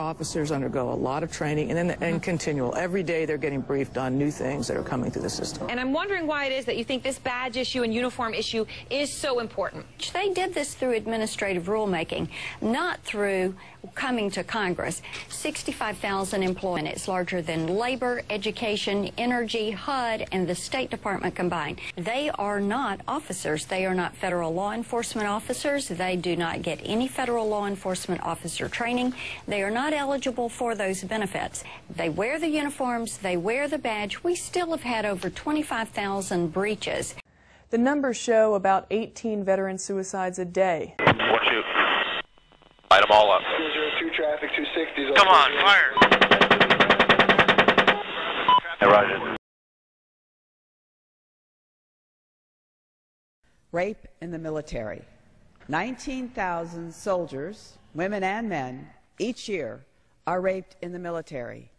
officers undergo a lot of training and continual. Every day they're getting briefed on new things that are coming through the system. And I'm wondering why it is that you think this badge issue and uniform issue is so important. They did this through administrative rulemaking, not through coming to Congress. 65,000 employees. It's larger than labor, education, energy, HUD, and the State Department combined. They are not officers. They are not federal law enforcement officers. They do not get any federal law enforcement officer training. They are not eligible for those benefits. They wear the uniforms. They wear the badge. We still have had over 25,000 breaches. The numbers show about 18 veteran suicides a day. One shoot. Light them all up. 002 traffic, 260. Come on, fire. Hey, Roger. Rape in the military. 19,000 soldiers, women and men, each year are raped in the military.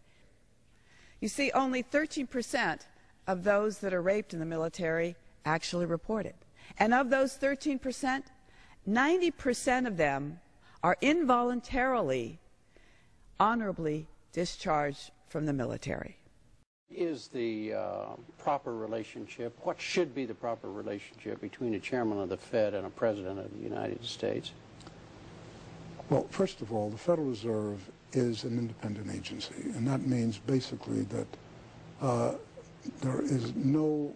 You see, only 13% of those that are raped in the military actually report it. And of those 13%, 90% of them are involuntarily, honorably discharged from the military. Is the proper relationship, what should be the proper relationship between a chairman of the Fed and a president of the United States? Well, first of all, the Federal Reserve is an independent agency, and that means basically that there is no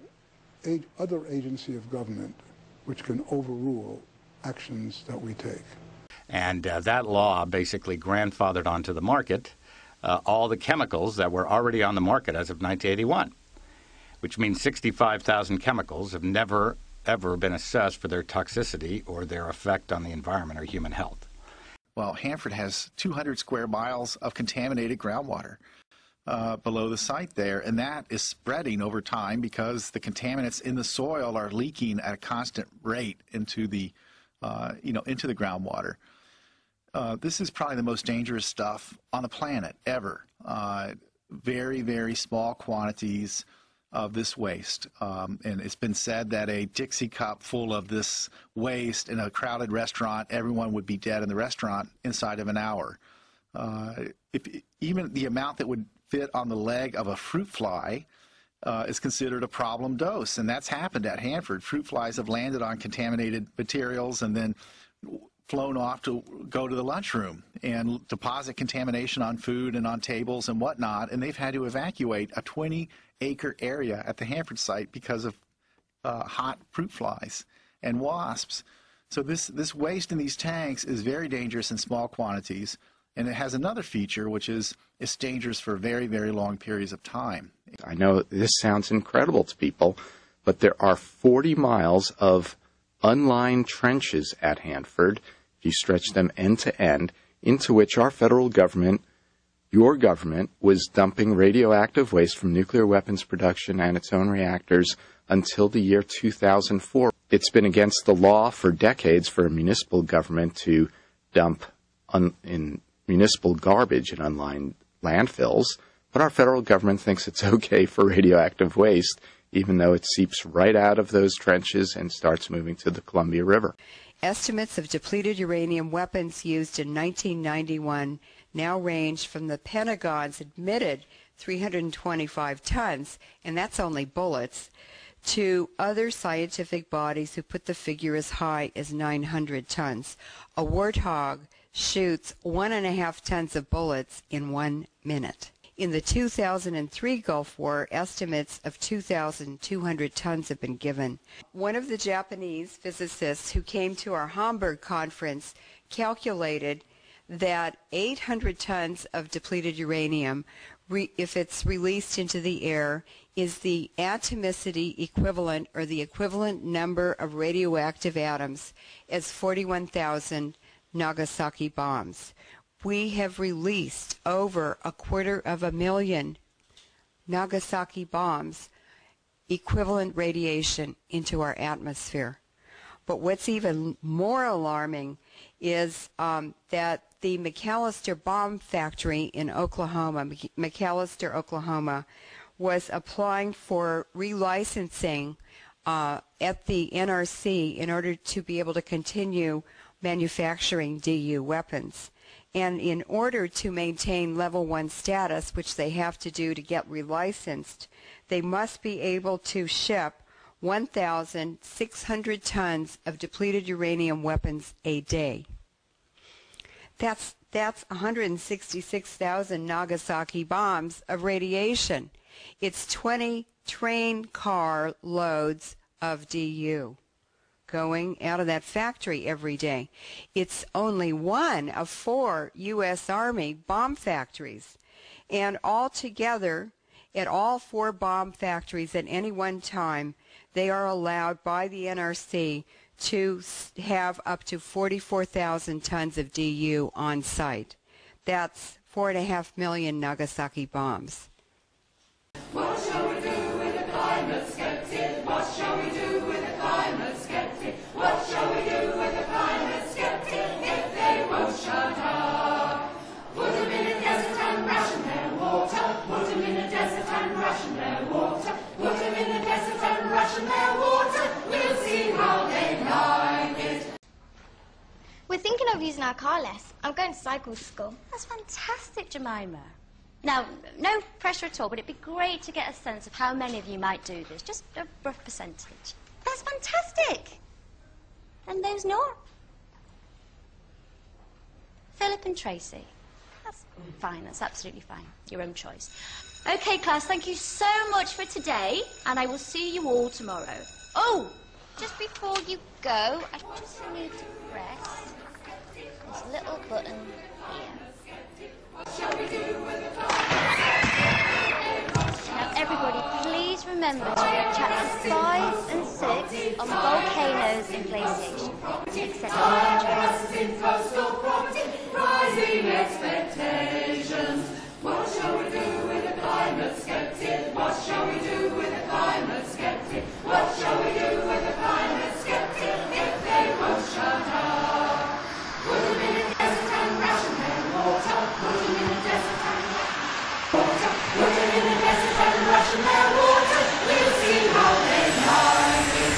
other agency of government which can overrule actions that we take. And that law basically grandfathered onto the market all the chemicals that were already on the market as of 1981, which means 65,000 chemicals have never, ever been assessed for their toxicity or their effect on the environment or human health. Well, Hanford has 200 square miles of contaminated groundwater below the site there, and that is spreading over time because the contaminants in the soil are leaking at a constant rate into the, into the groundwater. This is probably the most dangerous stuff on the planet ever. Very, very small quantities of this waste. And it's been said that a Dixie cup full of this waste in a crowded restaurant, everyone would be dead in the restaurant inside of an hour. Even the amount that would fit on the leg of a fruit fly is considered a problem dose. And that's happened at Hanford. Fruit flies have landed on contaminated materials and then flown off to go to the lunchroom and deposit contamination on food and on tables and whatnot, and they've had to evacuate a 20-acre area at the Hanford site because of hot fruit flies and wasps. So this waste in these tanks is very dangerous in small quantities, and it has another feature, which is it's dangerous for very, very long periods of time. I know this sounds incredible to people, but there are 40 miles of unlined trenches at Hanford, if you stretch them end to end, into which our federal government, your government, was dumping radioactive waste from nuclear weapons production and its own reactors until the year 2004. It's been against the law for decades for a municipal government to dump in municipal garbage in unlined landfills, but our federal government thinks it's okay for radioactive waste, even though it seeps right out of those trenches and starts moving to the Columbia River. Estimates of depleted uranium weapons used in 1991 now range from the Pentagon's admitted 325 tons, and that's only bullets, to other scientific bodies who put the figure as high as 900 tons. A warthog shoots 1.5 tons of bullets in 1 minute. In the 2003 Gulf War, estimates of 2,200 tons have been given. One of the Japanese physicists who came to our Hamburg conference calculated that 800 tons of depleted uranium, if it's released into the air, is the atomicity equivalent, or the equivalent number of radioactive atoms, as 41,000 Nagasaki bombs. We have released over 250,000 Nagasaki bombs, equivalent radiation, into our atmosphere. But what's even more alarming is that the McAllister bomb factory in Oklahoma, McAllister, Oklahoma, was applying for relicensing at the NRC in order to be able to continue manufacturing DU weapons. And in order to maintain level 1 status, which they have to do to get relicensed, they must be able to ship 1,600 tons of depleted uranium weapons a day. That's 166,000 Nagasaki bombs of radiation. It's 20 train car loads of DU going out of that factory every day. It's only one of 4 U.S. Army bomb factories. And altogether, at all 4 bomb factories at any one time, they are allowed by the NRC to have up to 44,000 tons of DU on site. That's 4.5 million Nagasaki bombs. What shall we do with the climate skeptic? What shall we do with the climate skeptic? What shall we do with the climate skeptic if they won't shut up? Put them in a desert and ration their water. Put them in a desert and ration their water. Put them in a desert and ration their water. We'll see how they like it. We're thinking of using our car less. I'm going to cycle to school. That's fantastic, Jemima. Now, no pressure at all, but it'd be great to get a sense of how many of you might do this. Just a rough percentage. That's fantastic. And those not? Philip and Tracy. That's fine, that's absolutely fine. Your own choice. Okay, class, thank you so much for today, and I will see you all tomorrow. Oh, just before you go, I just need to press this little button here. Now, everybody, please remember to read chapters 5 and 6 on volcanoes and glaciation, except rising expectations. What shall we do with the climate skeptic? What shall we do with the climate skeptic? What shall we do with the climate skeptic if they won't shut up? Put them in a desert and ration their water. Put them in a desert and water. Put them in a desert and ration their water. We'll see how they like it.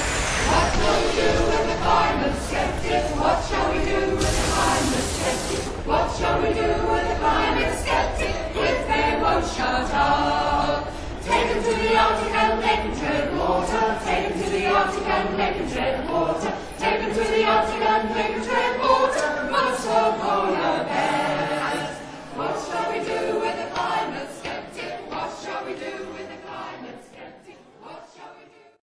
What shall we do with the climate skeptic? What shall we do with the climate skeptic? What shall we do with the climate skeptic if they won't shut up? Take them to the Arctic and make them tread water. Take them to the Arctic and make them tread water. Take them to the Arctic and make them tread water. Not so